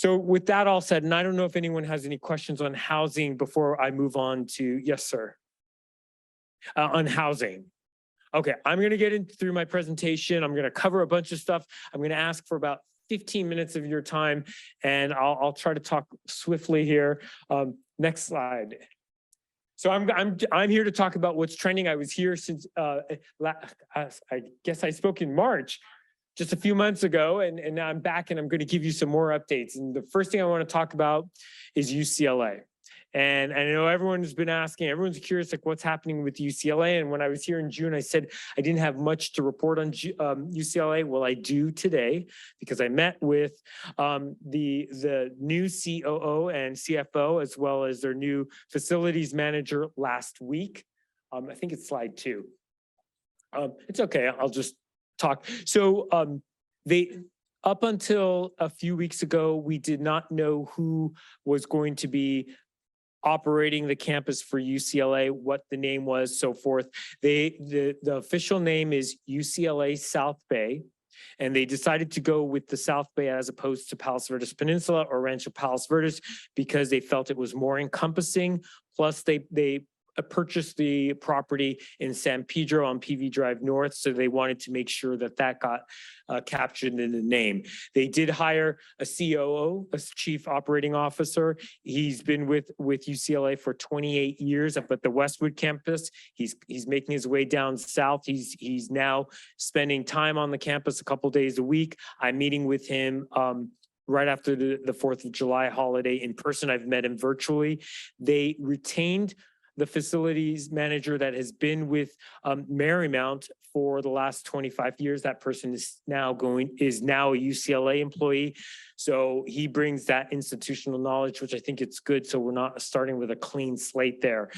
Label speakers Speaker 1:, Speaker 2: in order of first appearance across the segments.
Speaker 1: So with that all said, and I don't know if anyone has any questions on housing before I move on to, yes, sir. On housing. Okay, I'm going to get in through my presentation. I'm going to cover a bunch of stuff. I'm going to ask for about 15 minutes of your time, and I'll try to talk swiftly here. Next slide. So I'm here to talk about what's trending. I was here since I guess I spoke in March, just a few months ago, and now I'm back, and I'm going to give you some more updates. And the first thing I want to talk about is UCLA. And I know everyone's been asking, everyone's curious, like what's happening with UCLA. And when I was here in June, I said I didn't have much to report on UCLA. Well, I do today because I met with the new COO and CFO, as well as their new facilities manager last week. I think it's slide 2. It's okay, I'll just talk. So up until a few weeks ago, we did not know who was going to be operating the campus for UCLA, what the name was, so forth. The official name is UCLA South Bay, and they decided to go with the South Bay as opposed to Palos Verdes Peninsula or Rancho Palos Verdes because they felt it was more encompassing. Plus, they purchased the property in San Pedro on PV Drive North, so they wanted to make sure that that got captured in the name. They did hire a COO, a Chief Operating Officer. He's been with UCLA for 28 years up at the Westwood campus. He's making his way down south. He's now spending time on the campus a couple days a week. I'm meeting with him right after the 4th of July holiday in person. I've met him virtually. They retained the facilities manager that has been with Marymount for the last 25 years. That person is now a UCLA employee. So he brings that institutional knowledge, which I think it's good. So we're not starting with a clean slate there.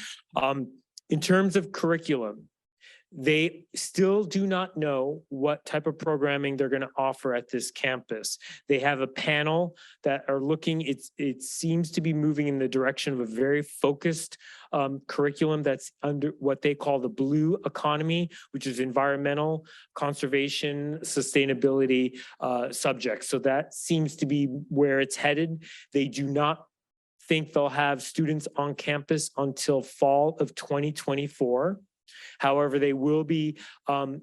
Speaker 1: In terms of curriculum, they still do not know what type of programming they're going to offer at this campus. They have a panel that are looking, it seems to be moving in the direction of a very focused curriculum that's under what they call the blue economy, which is environmental, conservation, sustainability subjects. So that seems to be where it's headed. They do not think they'll have students on campus until fall of 2024. However, they will be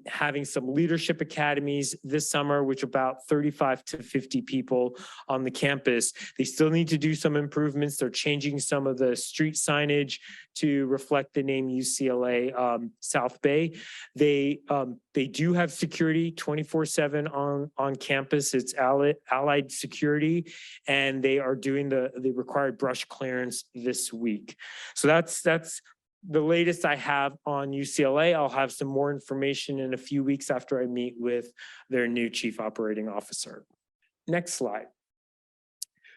Speaker 1: having some leadership academies this summer, which about 35 to 50 people on the campus. They still need to do some improvements. They're changing some of the street signage to reflect the name UCLA South Bay. They do have security 24/7 on campus. It's allied security, and they are doing the required brush clearance this week. So that's the latest I have on UCLA. I'll have some more information in a few weeks after I meet with their new chief operating officer. Next slide.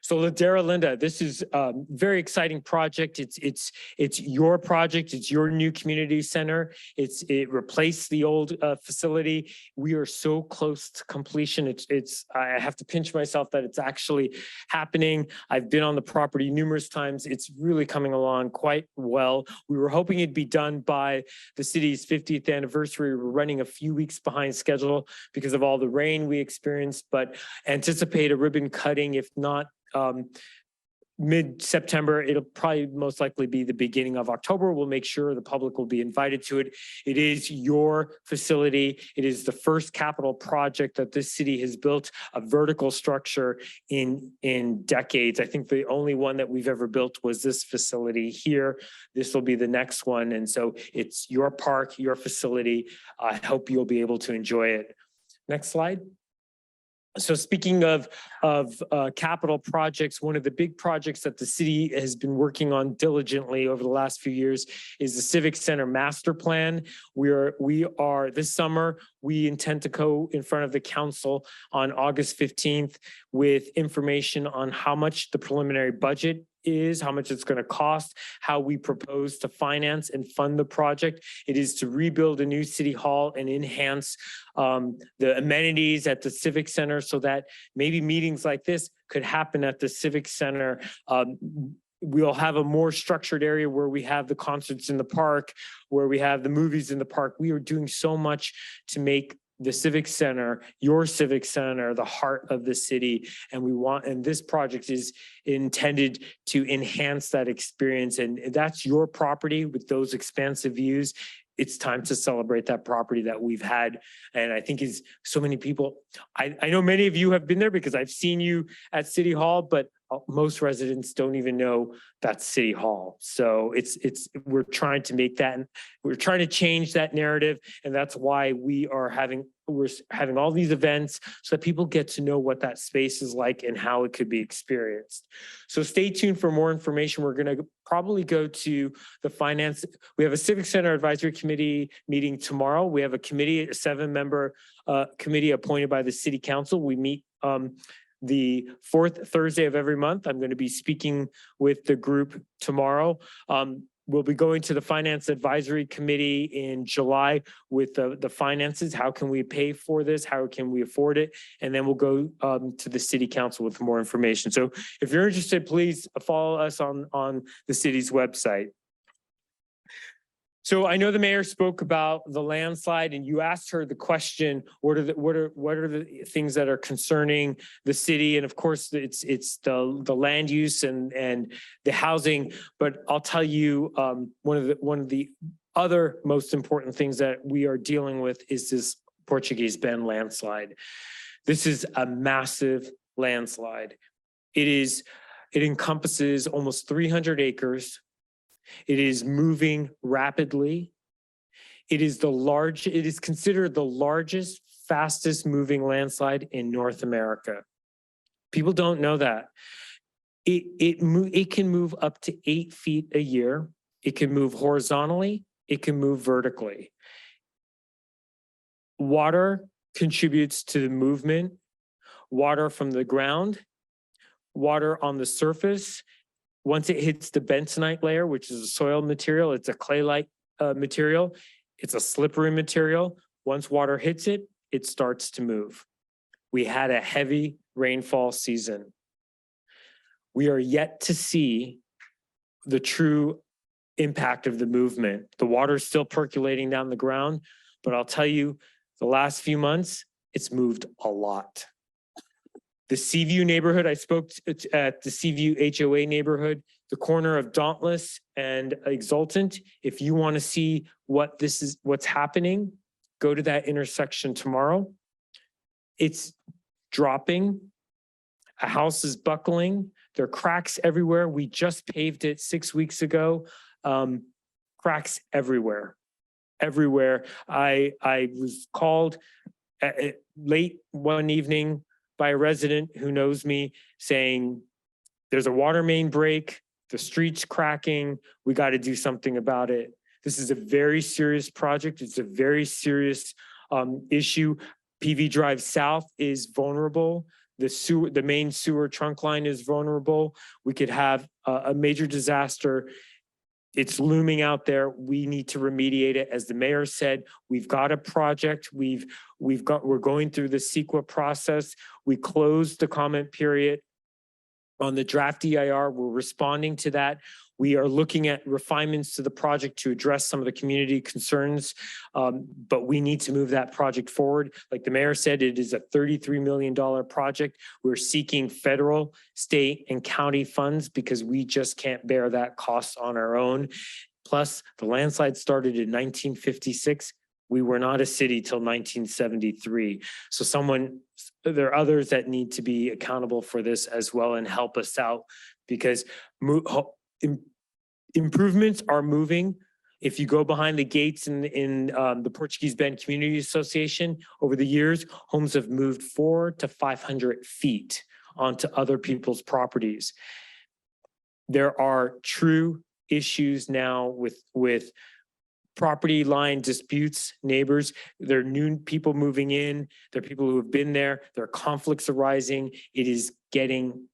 Speaker 1: So Ladera Linda, this is a very exciting project. It's your project. It's your new community center. It replaced the old facility. We are so close to completion. I have to pinch myself that it's actually happening. I've been on the property numerous times. It's really coming along quite well. We were hoping it'd be done by the city's 50th anniversary. We're running a few weeks behind schedule because of all the rain we experienced, but anticipate a ribbon cutting, if not mid-September. It'll probably most likely be the beginning of October. We'll make sure the public will be invited to it. It is your facility. It is the first capital project that this city has built, a vertical structure in decades. I think the only one that we've ever built was this facility here. This will be the next one. And so it's your park, your facility. I hope you'll be able to enjoy it. Next slide. So speaking of capital projects, one of the big projects that the city has been working on diligently over the last few years is the Civic Center Master Plan. We are this summer, we intend to go in front of the council on August 15th with information on how much the preliminary budget is, how much it's going to cost, how we propose to finance and fund the project. It is to rebuild a new city hall and enhance the amenities at the Civic Center so that maybe meetings like this could happen at the Civic Center. We'll have a more structured area where we have the concerts in the park, where we have the movies in the park. We are doing so much to make the civic center, your civic center, the heart of the city. And this project is intended to enhance that experience. And that's your property with those expansive views. It's time to celebrate that property that we've had. And I think is so many people, I know many of you have been there because I've seen you at City Hall, but most residents don't even know that's City Hall. So we're trying to make that, we're trying to change that narrative. And that's why we're having all these events so that people get to know what that space is like and how it could be experienced. So stay tuned for more information. We're going to probably go to the finance. We have a Civic Center Advisory Committee meeting tomorrow. We have a committee, a 7-member committee appointed by the City Council. We meet the 4th Thursday of every month. I'm going to be speaking with the group tomorrow. We'll be going to the Finance Advisory Committee in July with the finances. How can we pay for this? How can we afford it? And then we'll go to the City Council with more information. So if you're interested, please follow us on the city's website. So I know the mayor spoke about the landslide, and you asked her the question: what are the things that are concerning the city? And of course, it's the land use and the housing. But I'll tell you, one of the other most important things that we are dealing with is this Portuguese Bend landslide. This is a massive landslide. It encompasses almost 300 acres. It is moving rapidly. It is considered the largest, fastest moving landslide in North America. People don't know that. It can move up to 8 feet a year. It can move horizontally. It can move vertically. Water contributes to the movement. Water from the ground, water on the surface. Once it hits the bentonite layer, which is a soil material, it's a clay-like material. It's a slippery material. Once water hits it, it starts to move. We had a heavy rainfall season. We are yet to see the true impact of the movement. The water is still percolating down the ground, but I'll tell you, the last few months, it's moved a lot. The Seaview neighborhood, I spoke at the Seaview HOA neighborhood, the corner of Dauntless and Exultant. If you want to see what's happening, go to that intersection tomorrow. It's dropping. A house is buckling. There are cracks everywhere. We just paved it 6 weeks ago. Cracks everywhere. Everywhere. I was called late one evening by a resident who knows me saying, there's a water main break, the street's cracking, we got to do something about it. This is a very serious project. It's a very serious issue. PV Drive South is vulnerable. The main sewer trunk line is vulnerable. We could have a major disaster. It's looming out there. We need to remediate it. As the mayor said, we've got a project. We're going through the CEQA process. We closed the comment period on the draft EIR. We're responding to that. We are looking at refinements to the project to address some of the community concerns, but we need to move that project forward. Like the mayor said, it is a $33 million project. We're seeking federal, state, and county funds because we just can't bear that cost on our own. Plus, the landslide started in 1956. We were not a city till 1973. So there are others that need to be accountable for this as well and help us out, because improvements are moving. If you go behind the gates in the Portuguese Bend Community Association, over the years, homes have moved 400 to 500 feet onto other people's properties. There are true issues now with property line disputes, neighbors. There are new people moving in. There are people who have been there. There are conflicts arising. It is getting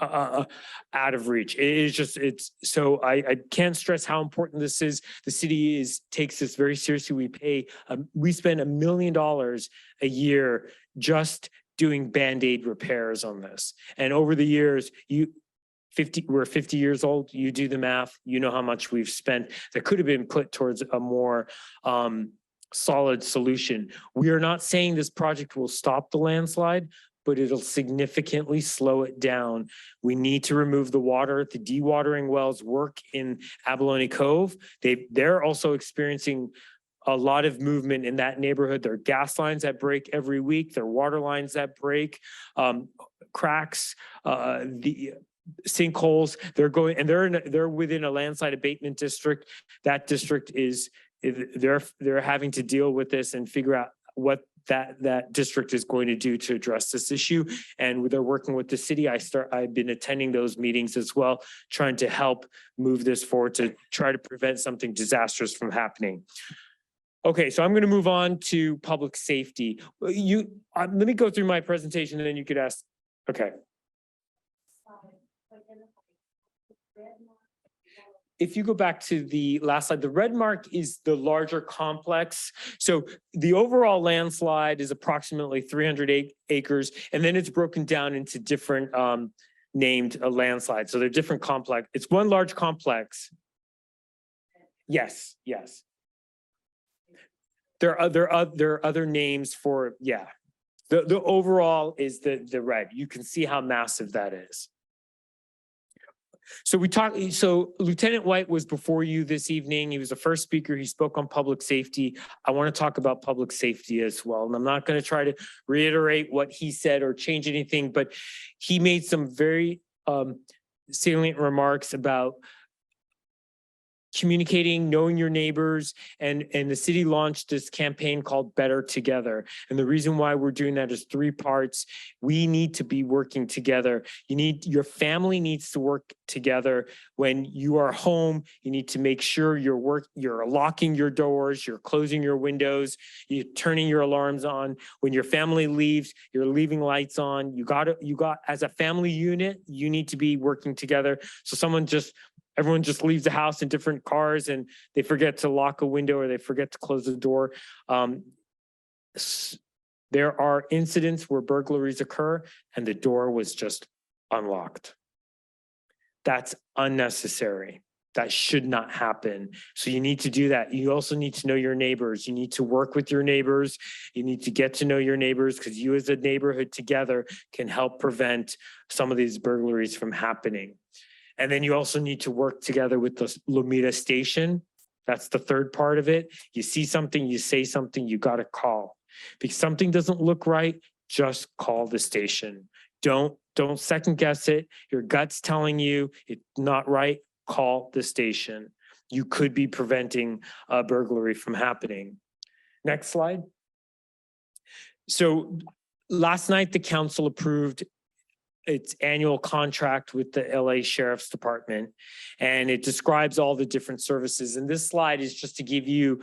Speaker 1: out of reach. So I can't stress how important this is. The city takes this very seriously. We spend $1 million a year just doing Band-Aid repairs on this. And over the years, we're 50 years old. You do the math. You know how much we've spent that could have been put towards a more solid solution. We are not saying this project will stop the landslide, but it'll significantly slow it down. We need to remove the water. The dewatering wells work in Abalone Cove. They're also experiencing a lot of movement in that neighborhood. There are gas lines that break every week. There are water lines that break, cracks, the sinkholes. They're within a landslide abatement district. That district they're having to deal with this and figure out what that district is going to do to address this issue. And they're working with the city. I've been attending those meetings as well, trying to help move this forward to try to prevent something disastrous from happening. Okay, so I'm going to move on to public safety. Let me go through my presentation and then you could ask. Okay. If you go back to the last slide, the red mark is the larger complex. So the overall landslide is approximately 300 acres, and then it's broken down into different named landslides. So they're different complex. It's one large complex. Yes, yes. There are other names for, yeah. The overall is the red. You can see how massive that is. So Lieutenant White was before you this evening. He was the first speaker. He spoke on public safety. I want to talk about public safety as well. And I'm not going to try to reiterate what he said or change anything, but he made some very salient remarks about communicating, knowing your neighbors, and the city launched this campaign called Better Together. And the reason why we're doing that is 3 parts. We need to be working together. Your family needs to work together. When you are home, you need to make sure you're locking your doors, you're closing your windows, you're turning your alarms on. When your family leaves, you're leaving lights on. As a family unit, you need to be working together. So everyone just leaves the house in different cars and they forget to lock a window or they forget to close the door. There are incidents where burglaries occur and the door was just unlocked. That's unnecessary. That should not happen. So you need to do that. You also need to know your neighbors. You need to work with your neighbors. You need to get to know your neighbors because you as a neighborhood together can help prevent some of these burglaries from happening. And then you also need to work together with the Lomita station. That's the 3rd part of it. You see something, you say something, you got to call. Because something doesn't look right, just call the station. Don't second guess it. Your gut's telling you it's not right, call the station. You could be preventing a burglary from happening. Next slide. So last night, the council approved its annual contract with the LA Sheriff's Department, and it describes all the different services. And this slide is just to give you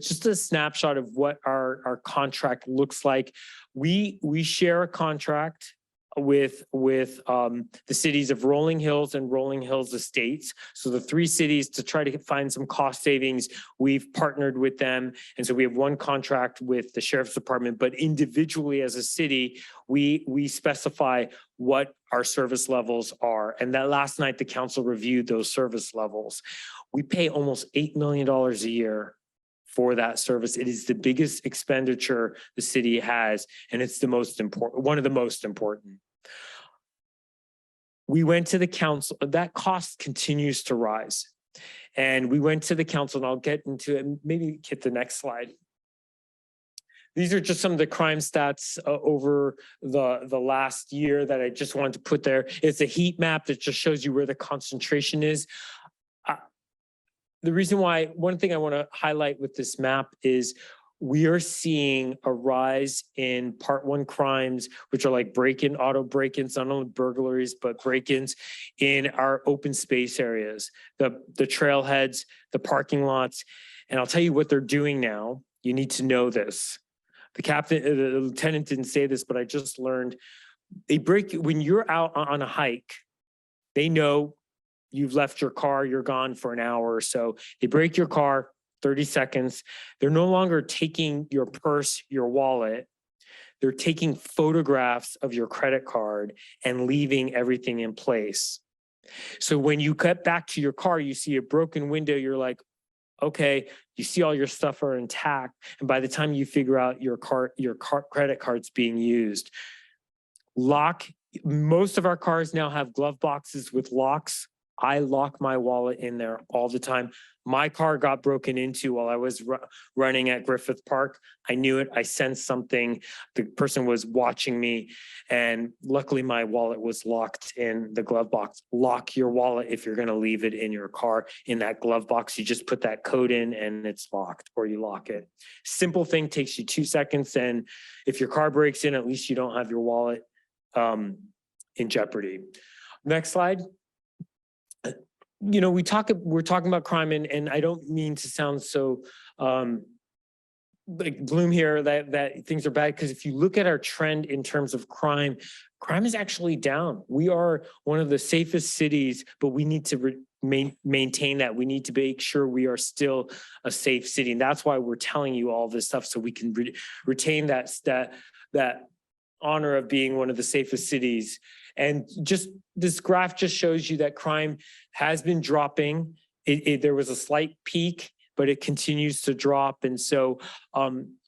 Speaker 1: just a snapshot of what our contract looks like. We share a contract with the cities of Rolling Hills and Rolling Hills Estates. So the 3 cities, to try to find some cost savings, we've partnered with them. And so we have one contract with the Sheriff's Department, but individually as a city, we specify what our service levels are. And that last night, the council reviewed those service levels. We pay almost $8 million a year for that service. It is the biggest expenditure the city has, and it's the most important, one of the most important. We went to the council, that cost continues to rise. And we went to the council, and I'll get into it, maybe hit the next slide. These are just some of the crime stats over the last year that I just wanted to put there. It's a heat map that just shows you where the concentration is. The reason why, one thing I want to highlight with this map is we are seeing a rise in Part 1 crimes, which are like break-in, auto break-ins, not only burglaries, but break-ins in our open space areas, the trailheads, the parking lots. And I'll tell you what they're doing now. You need to know this. The lieutenant didn't say this, but I just learned when you're out on a hike, they know you've left your car, you're gone for an hour or so. They break your car, 30 seconds. They're no longer taking your purse, your wallet. They're taking photographs of your credit card and leaving everything in place. So when you get back to your car, you see a broken window, you're like, Okay, you see all your stuff are intact, and by the time you figure out your credit card's being used, lock. Most of our cars now have glove boxes with locks. I lock my wallet in there all the time. My car got broken into while I was running at Griffith Park. I knew it. I sensed something. The person was watching me, and luckily my wallet was locked in the glove box. Lock your wallet if you're going to leave it in your car in that glove box. You just put that code in and it's locked, or you lock it. Simple thing, takes you 2 seconds. And if your car breaks in, at least you don't have your wallet in jeopardy. Next slide. You know, we're talking about crime, and I don't mean to sound so like gloom here that things are bad, because if you look at our trend in terms of crime is actually down. We are one of the safest cities, but we need to maintain that. We need to make sure we are still a safe city, and that's why we're telling you all this stuff, so we can retain that honor of being one of the safest cities. And just this graph just shows you that crime has been dropping. There was a slight peak, but it continues to drop. And so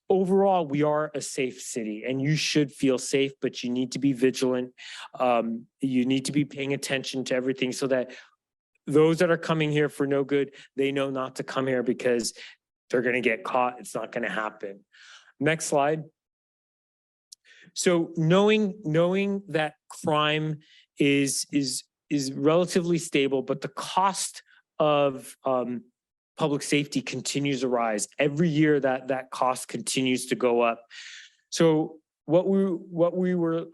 Speaker 1: overall, we are a safe city, and you should feel safe, but you need to be vigilant. You need to be paying attention to everything, so that those that are coming here for no good, they know not to come here, because they're going to get caught. It's not going to happen. Next slide. So knowing that crime is relatively stable, but the cost of public safety continues to rise. Every year that cost continues to go up. So what we were,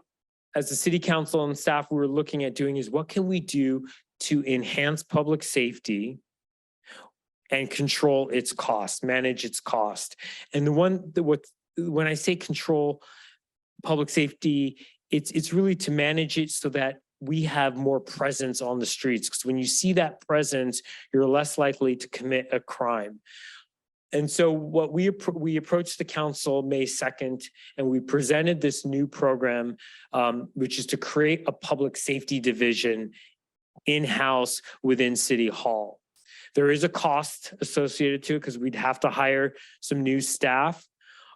Speaker 1: as the city council and staff, we were looking at doing is, what can we do to enhance public safety and control its cost, manage its cost? And when I say control public safety, it's really to manage it so that we have more presence on the streets, because when you see that presence, you're less likely to commit a crime. And so what we approached the council May 2nd, and we presented this new program, which is to create a public safety division in-house within City Hall. There is a cost associated to it, because we'd have to hire some new staff,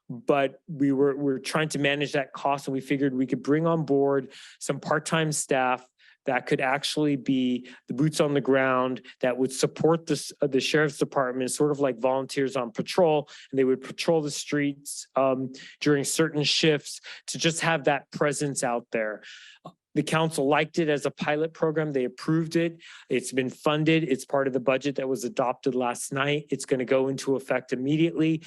Speaker 1: but we're trying to manage that cost, and we figured we could bring on board some part-time staff that could actually be the boots on the ground that would support the sheriff's department, sort of like volunteers on patrol, and they would patrol the streets during certain shifts to just have that presence out there. The council liked it as a pilot program. They approved it. It's been funded. It's part of the budget that was adopted last night. It's going to go into effect immediately.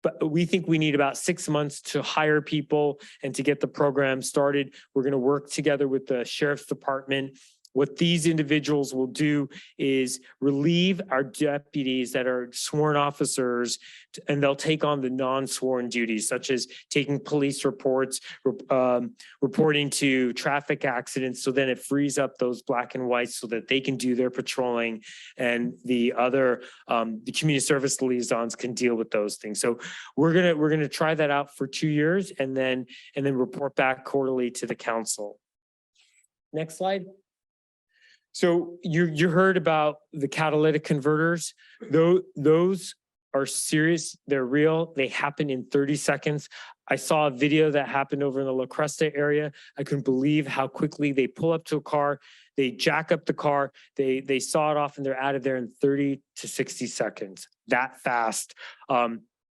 Speaker 1: But we think we need about 6 months to hire people and to get the program started. We're going to work together with the sheriff's department. What these individuals will do is relieve our deputies that are sworn officers, and they'll take on the non-sworn duties, such as taking police reports, reporting to traffic accidents. So then it frees up those black and whites so that they can do their patrolling, and the other, the community service liaisons can deal with those things. So we're gonna try that out for 2 years, and then report back quarterly to the council. Next slide. So you heard about the catalytic converters. Those are serious. They're real. They happen in 30 seconds. I saw a video that happened over in the La Cresta area. I couldn't believe how quickly they pull up to a car, they jack up the car, they saw it off, and they're out of there in 30 to 60 seconds. That fast.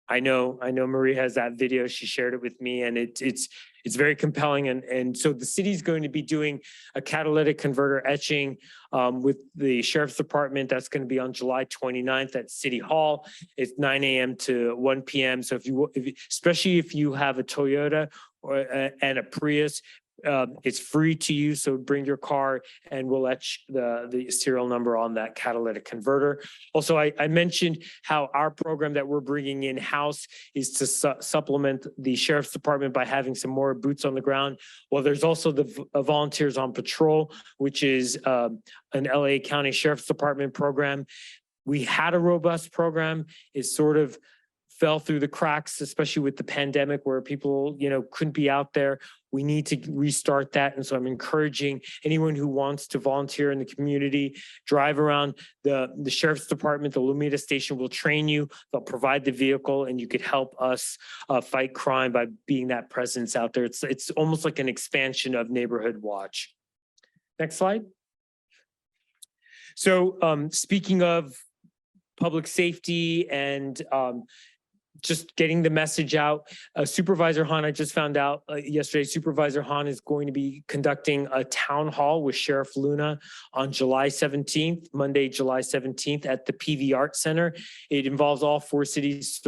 Speaker 1: I know Marie has that video. She shared it with me, and it's very compelling. And so the city's going to be doing a catalytic converter etching with the sheriff's department. That's going to be on July 29th at City Hall. It's 9 a.m. to 1 p.m. So especially if you have a Toyota and a Prius, it's free to use. So bring your car, and we'll etch the serial number on that catalytic converter. Also, I mentioned how our program that we're bringing in house is to supplement the sheriff's department by having some more boots on the ground. Well, there's also the volunteers on patrol, which is an LA County Sheriff's Department program. We had a robust program. It sort of fell through the cracks, especially with the pandemic where people, couldn't be out there. We need to restart that. And so I'm encouraging anyone who wants to volunteer in the community, drive around the sheriff's department, the Lomita station will train you. They'll provide the vehicle and you could help us fight crime by being that presence out there. It's almost like an expansion of Neighborhood Watch. Next slide. So speaking of public safety and just getting the message out. Supervisor Hahn, I just found out yesterday, Supervisor Hahn is going to be conducting a town hall with Sheriff Luna on July 17th, Monday, July 17th at the PV Art Center. It involves all 4 cities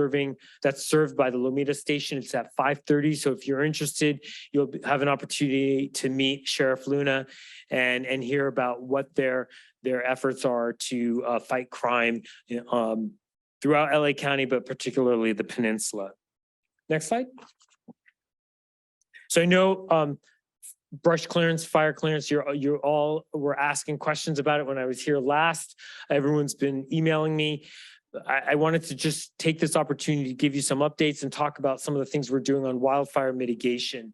Speaker 1: that's served by the Lomita station. It's at 5:30. So if you're interested, you'll have an opportunity to meet Sheriff Luna and hear about what their efforts are to fight crime throughout LA County, but particularly the peninsula. Next slide. So I know brush clearance, fire clearance, you all were asking questions about it when I was here last. Everyone's been emailing me. I wanted to just take this opportunity to give you some updates and talk about some of the things we're doing on wildfire mitigation.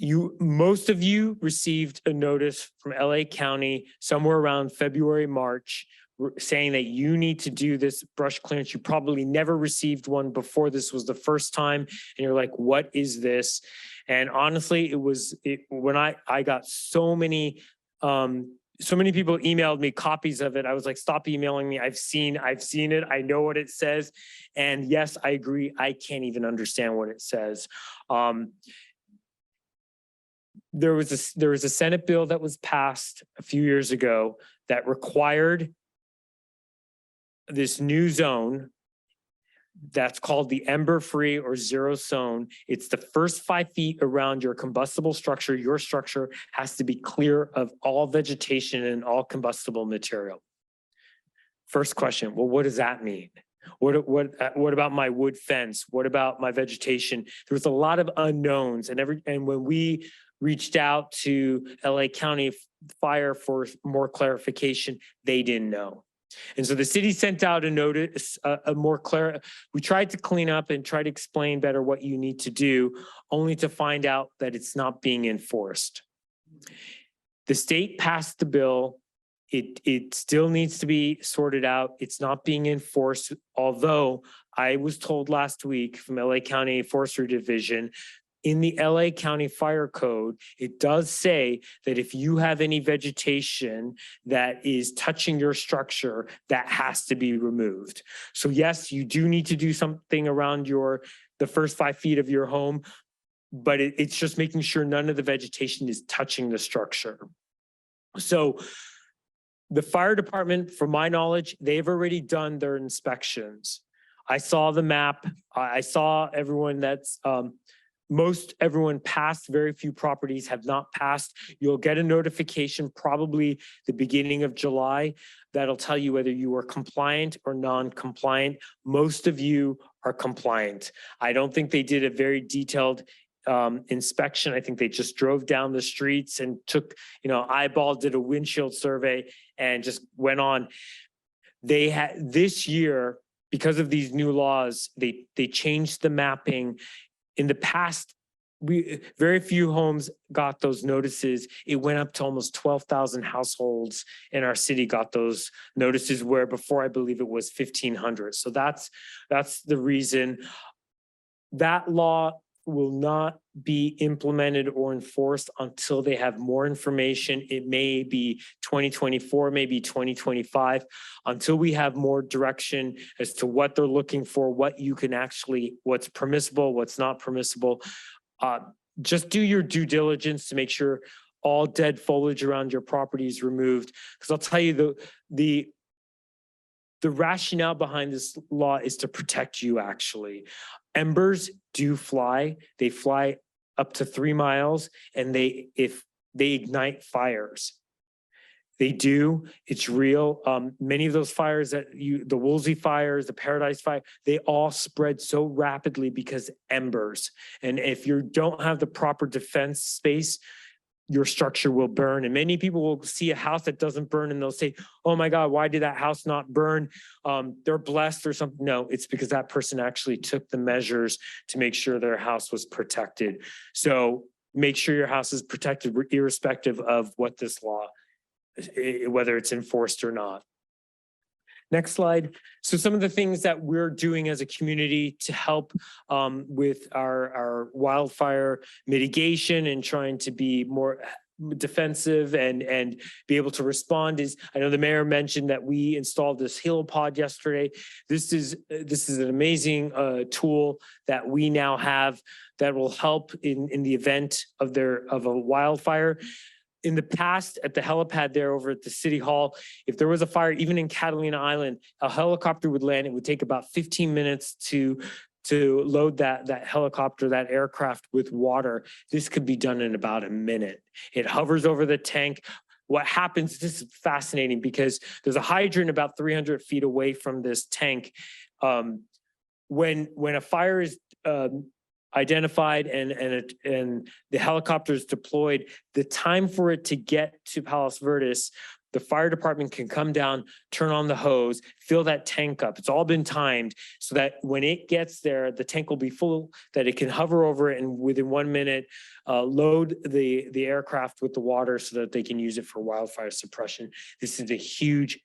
Speaker 1: Most of you received a notice from LA County somewhere around February, March, saying that you need to do this brush clearance. You probably never received one before. This was the first time. And you're like, what is this? And honestly, when I got so many people emailed me copies of it. I was like, stop emailing me. I've seen it. I know what it says. And yes, I agree. I can't even understand what it says. There was a Senate bill that was passed a few years ago that required this new zone that's called the ember-free or zero zone. It's the first 5 feet around your combustible structure. Your structure has to be clear of all vegetation and all combustible material. First question, well, what does that mean? What about my wood fence? What about my vegetation? There was a lot of unknowns, and when we reached out to LA County Fire for more clarification, they didn't know. And so the city sent out a notice, we tried to clean up and try to explain better what you need to do, only to find out that it's not being enforced. The state passed the bill. It still needs to be sorted out. It's not being enforced, although I was told last week from LA County Forestry Division, in the LA County Fire Code, it does say that if you have any vegetation that is touching your structure, that has to be removed. So yes, you do need to do something around the first 5 feet of your home, but it's just making sure none of the vegetation is touching the structure. So the fire department, from my knowledge, they've already done their inspections. I saw the map. I saw everyone everyone passed. Very few properties have not passed. You'll get a notification probably the beginning of July that'll tell you whether you are compliant or non-compliant. Most of you are compliant. I don't think they did a very detailed inspection. I think they just drove down the streets and did a windshield survey and just went on. They had this year, because of these new laws, they changed the mapping. In the past, very few homes got those notices. It went up to almost 12,000 households in our city got those notices, where before I believe it was 1,500. So that's the reason. That law will not be implemented or enforced until they have more information. It may be 2024, maybe 2025, until we have more direction as to what they're looking for, what's permissible, what's not permissible. Just do your due diligence to make sure all dead foliage around your property is removed. Because I'll tell you, the rationale behind this law is to protect you, actually. Embers do fly. They fly up to 3 miles, and if they ignite fires. They do. It's real. Many of those fires the Woolsey fires, the Paradise Fire, they all spread so rapidly because embers. And if you don't have the proper defense space, your structure will burn. And many people will see a house that doesn't burn and they'll say, oh my God, why did that house not burn? They're blessed or something. No, it's because that person actually took the measures to make sure their house was protected. So make sure your house is protected irrespective of what this law, whether it's enforced or not. Next slide. So some of the things that we're doing as a community to help with our wildfire mitigation and trying to be more defensive and be able to respond is, I know the mayor mentioned that we installed this hill pod yesterday. This is an amazing tool that we now have that will help in the event of a wildfire. In the past, at the helipad there over at the city hall, if there was a fire, even in Catalina Island, a helicopter would land. It would take about 15 minutes to load that helicopter, that aircraft with water. This could be done in about a minute. It hovers over the tank. What happens, this is fascinating because there's a hydrant about 300 feet away from this tank. When a fire is identified and the helicopter is deployed, the time for it to get to Palos Verdes, the fire department can come down, turn on the hose, fill that tank up. It's all been timed so that when it gets there, the tank will be full, that it can hover over it and within 1 minute, load the aircraft with the water so that they can use it for wildfire suppression. This is a huge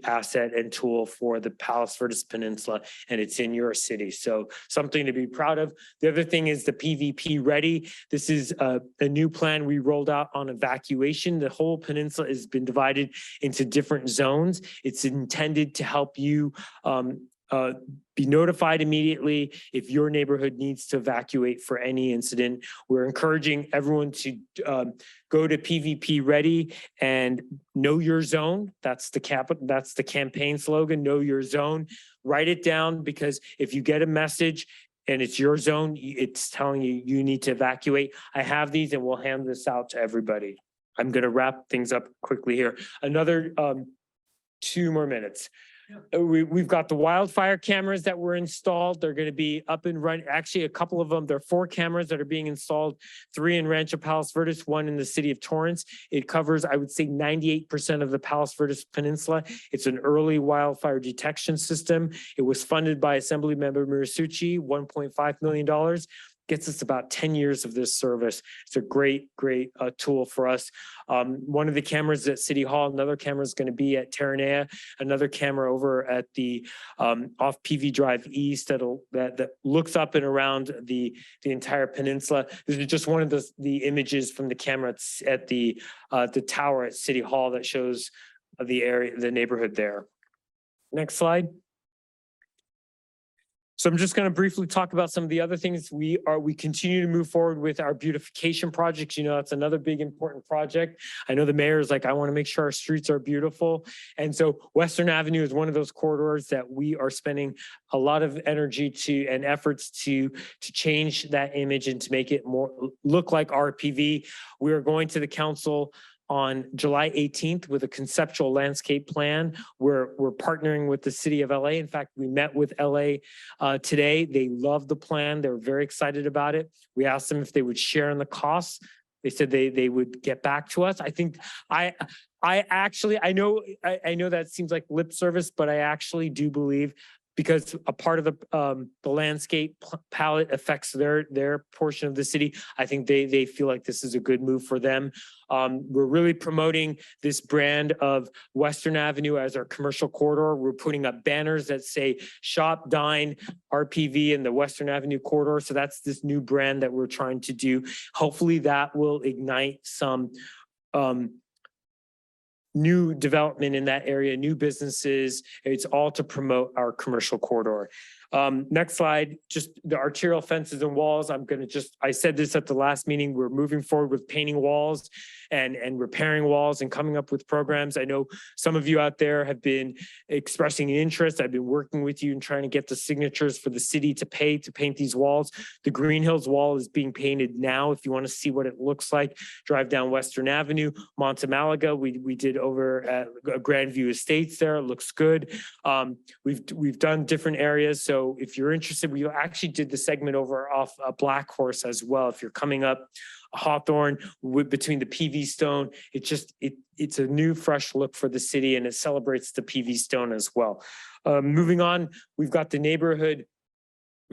Speaker 1: asset and tool for the Palos Verdes Peninsula, and it's in your city. So something to be proud of. The other thing is the PVP Ready. This is a new plan we rolled out on evacuation. The whole peninsula has been divided into different zones. It's intended to help you be notified immediately if your neighborhood needs to evacuate for any incident. We're encouraging everyone to go to PVP Ready and know your zone. That's the campaign slogan, know your zone. Write it down, because if you get a message and it's your zone, it's telling you you need to evacuate. I have these and we'll hand this out to everybody. I'm going to wrap things up quickly here. Another 2 more minutes. We've got the wildfire cameras that were installed. They're going to be up and running. Actually, a couple of them, there are 4 cameras that are being installed, 3 in Rancho Palos Verdes, 1 in the city of Torrance. It covers, I would say, 98% of the Palos Verdes Peninsula. It's an early wildfire detection system. It was funded by Assemblymember Mirasucci, $1.5 million. Gets us about 10 years of this service. It's a great tool for us. One of the cameras at City Hall, another camera is going to be at Terranea, another camera over at the off PV Drive East that looks up and around the entire peninsula. This is just one of the images from the camera at the tower at City Hall that shows the area, the neighborhood there. Next slide. So I'm just going to briefly talk about some of the other things. We continue to move forward with our beautification projects. You know, that's another big important project. I know the mayor is like, I want to make sure our streets are beautiful. And so Western Avenue is one of those corridors that we are spending a lot of energy and efforts to change that image and to make it more look like RPV. We are going to the council on July 18th with a conceptual landscape plan. We're partnering with the city of LA. In fact, we met with LA today. They love the plan. They're very excited about it. We asked them if they would share in the costs. They said they would get back to us. I think I know that seems like lip service, but I actually do believe, because a part of the landscape palette affects their portion of the city. I think they feel like this is a good move for them. We're really promoting this brand of Western Avenue as our commercial corridor. We're putting up banners that say shop, dine, RPV in the Western Avenue corridor. So that's this new brand that we're trying to do. Hopefully that will ignite some new development in that area, new businesses. It's all to promote our commercial corridor. Next slide, just the arterial fences and walls. I said this at the last meeting, we're moving forward with painting walls and repairing walls and coming up with programs. I know some of you out there have been expressing interest. I've been working with you and trying to get the signatures for the city to pay to paint these walls. The Green Hills wall is being painted now. If you want to see what it looks like, drive down Western Avenue. Monte Malaga, we did over at Grandview Estates there. It looks good. We've done different areas. So if you're interested, we actually did the segment over off Black Horse as well. If you're coming up Hawthorne between the PV Stone. It's a new, fresh look for the city, and it celebrates the PV Stone as well. Moving on, we've got the neighborhood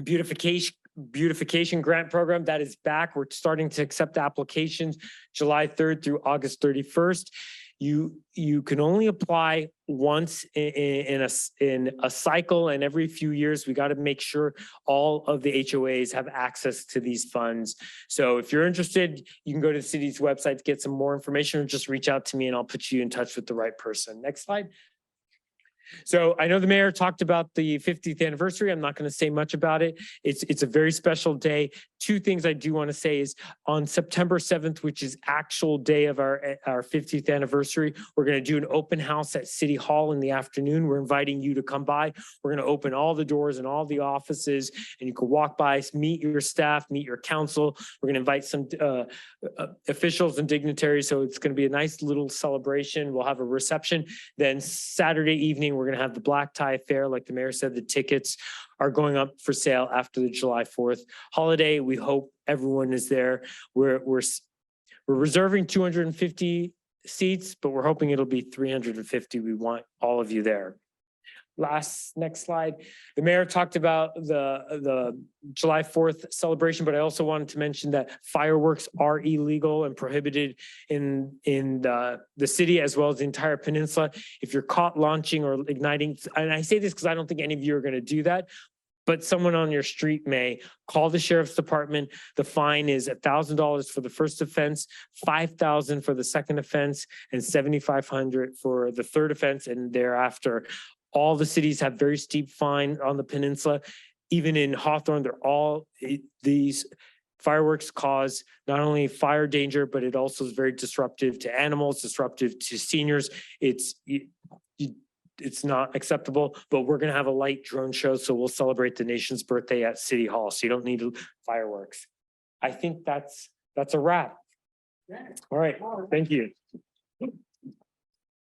Speaker 1: beautification grant program that is back. We're starting to accept applications July 3rd through August 31st. You can only apply once in a cycle, and every few years we got to make sure all of the HOAs have access to these funds. So if you're interested, you can go to the city's website to get some more information, or just reach out to me and I'll put you in touch with the right person. Next slide. So I know the mayor talked about the 50th anniversary. I'm not going to say much about it. It's a very special day. Two things I do want to say is on September 7th, which is actual day of our 50th anniversary, we're going to do an open house at City Hall in the afternoon. We're inviting you to come by. We're going to open all the doors and all the offices, and you can walk by, meet your staff, meet your council. We're going to invite some officials and dignitaries. So it's going to be a nice little celebration. We'll have a reception. Then Saturday evening, we're going to have the black tie affair. Like the mayor said, the tickets are going up for sale after the July 4th holiday. We hope everyone is there. We're reserving 250 seats, but we're hoping it'll be 350. We want all of you there. Next slide. The mayor talked about the July 4th celebration, but I also wanted to mention that fireworks are illegal and prohibited in the city as well as the entire peninsula. If you're caught launching or igniting, and I say this because I don't think any of you are going to do that, but someone on your street may, call the sheriff's department. The fine is $1,000 for the first offense, $5,000 for the second offense, and $7,500 for the third offense and thereafter. All the cities have very steep fine on the peninsula. Even in Hawthorne, these fireworks cause not only fire danger, but it also is very disruptive to animals, disruptive to seniors. It's not acceptable, but we're going to have a light drone show. So we'll celebrate the nation's birthday at City Hall. So you don't need fireworks. I think that's a wrap. All right. Thank you.